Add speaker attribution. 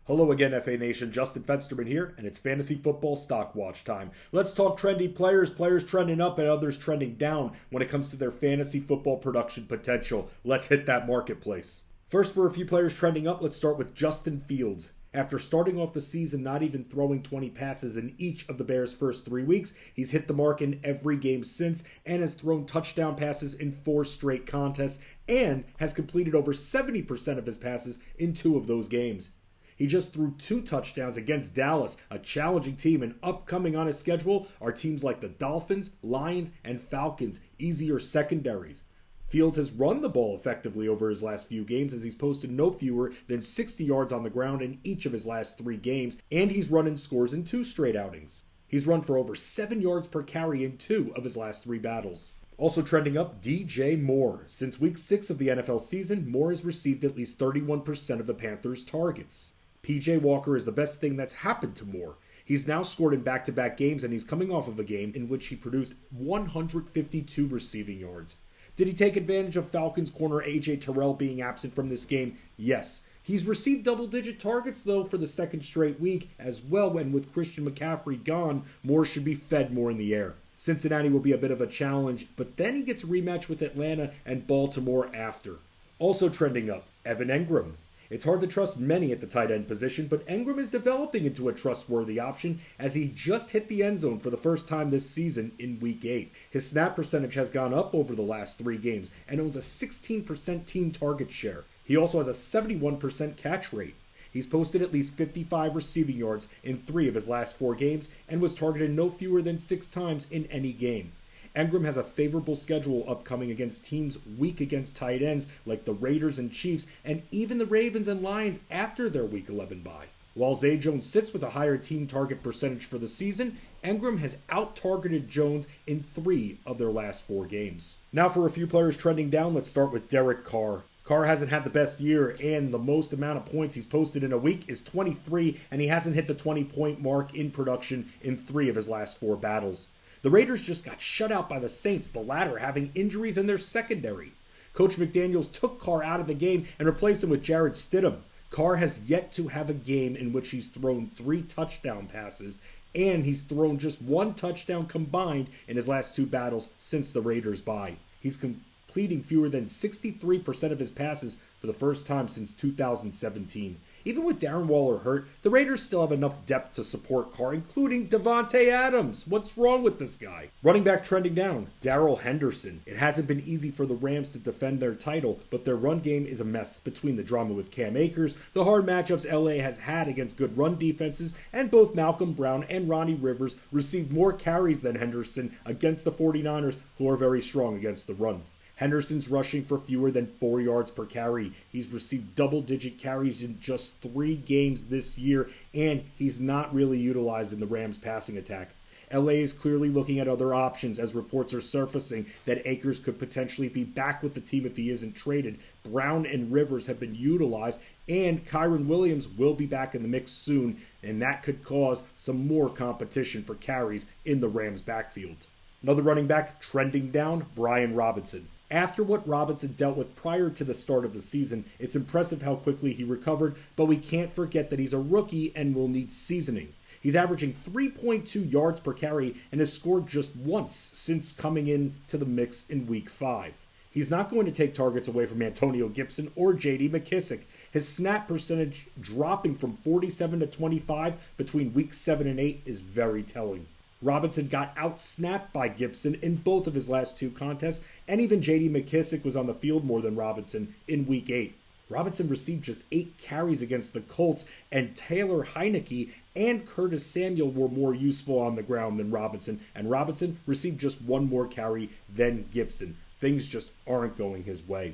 Speaker 1: Hello again, FA Nation. Justin Fensterman here, and it's Fantasy Football Stock Watch time. Let's talk trendy players trending up and others trending down when it comes to their fantasy football production potential. Let's hit that marketplace. First, for a few players trending up, let's start with Justin Fields. After starting off the season not even throwing 20 passes in each of the Bears' first 3 weeks, he's hit the mark in every game since and has thrown touchdown passes in 4 straight contests and has completed over 70% of his passes in 2 of those games. He just threw 2 touchdowns against Dallas, a challenging team, and upcoming on his schedule are teams like the Dolphins, Lions, and Falcons, easier secondaries. Fields has run the ball effectively over his last few games as he's posted no fewer than 60 yards on the ground in each of his last 3 games, and he's run in scores in 2 straight outings. He's run for over 7 yards per carry in 2 of his last 3 battles. Also trending up, DJ Moore. Since week 6 of the NFL season, Moore has received at least 31% of the Panthers' targets. PJ Walker is the best thing that's happened to Moore. He's now scored in back-to-back games, and he's coming off of a game in which he produced 152 receiving yards. Did he take advantage of Falcons corner A.J. Terrell being absent from this game? Yes. He's received double-digit targets, though, for the second straight week as well, and with Christian McCaffrey gone, Moore should be fed more in the air. Cincinnati will be a bit of a challenge, but then he gets a rematch with Atlanta and Baltimore after. Also trending up, Evan Engram. It's hard to trust many at the tight end position, but Engram is developing into a trustworthy option as he just hit the end zone for the first time this season in Week 8. His snap percentage has gone up over the last 3 games and owns a 16% team target share. He also has a 71% catch rate. He's posted at least 55 receiving yards in 3 of his last 4 games and was targeted no fewer than 6 times in any game. Engram has a favorable schedule upcoming against teams weak against tight ends like the Raiders and Chiefs, and even the Ravens and Lions after their Week 11 bye. While Zay Jones sits with a higher team target percentage for the season, Engram has out-targeted Jones in 3 of their last 4 games. Now for a few players trending down, let's start with Derek Carr. Carr hasn't had the best year, and the most amount of points he's posted in a week is 23, and he hasn't hit the 20-point mark in production in 3 of his last 4 battles. The Raiders just got shut out by the Saints, the latter having injuries in their secondary. Coach McDaniels took Carr out of the game and replaced him with Jarrett Stidham. Carr has yet to have a game in which he's thrown 3 touchdown passes, and he's thrown just 1 touchdown combined in his last 2 battles since the Raiders' bye. He's completing fewer than 63% of his passes for the first time since 2017. Even with Darren Waller hurt, the Raiders still have enough depth to support Carr, including Devontae Adams. What's wrong with this guy? Running back trending down, Darrell Henderson. It hasn't been easy for the Rams to defend their title, but their run game is a mess between the drama with Cam Akers, the hard matchups LA has had against good run defenses, and both Malcolm Brown and Ronnie Rivers received more carries than Henderson against the 49ers, who are very strong against the run. Henderson's rushing for fewer than 4 yards per carry. He's received double-digit carries in just 3 games this year, and he's not really utilized in the Rams' passing attack. LA is clearly looking at other options as reports are surfacing that Akers could potentially be back with the team if he isn't traded. Brown and Rivers have been utilized, and Kyren Williams will be back in the mix soon, and that could cause some more competition for carries in the Rams' backfield. Another running back trending down, Brian Robinson. After what Robinson dealt with prior to the start of the season, it's impressive how quickly he recovered, but we can't forget that he's a rookie and will need seasoning. He's averaging 3.2 yards per carry and has scored just once since coming into the mix in Week 5. He's not going to take targets away from Antonio Gibson or J.D. McKissic. His snap percentage dropping from 47 to 25 between Week 7 and 8 is very telling. Robinson got out-snapped by Gibson in both of his last 2 contests, and even J.D. McKissic was on the field more than Robinson in Week 8. Robinson received just 8 carries against the Colts, and Taylor Heineke and Curtis Samuel were more useful on the ground than Robinson, and Robinson received just 1 more carry than Gibson. Things just aren't going his way.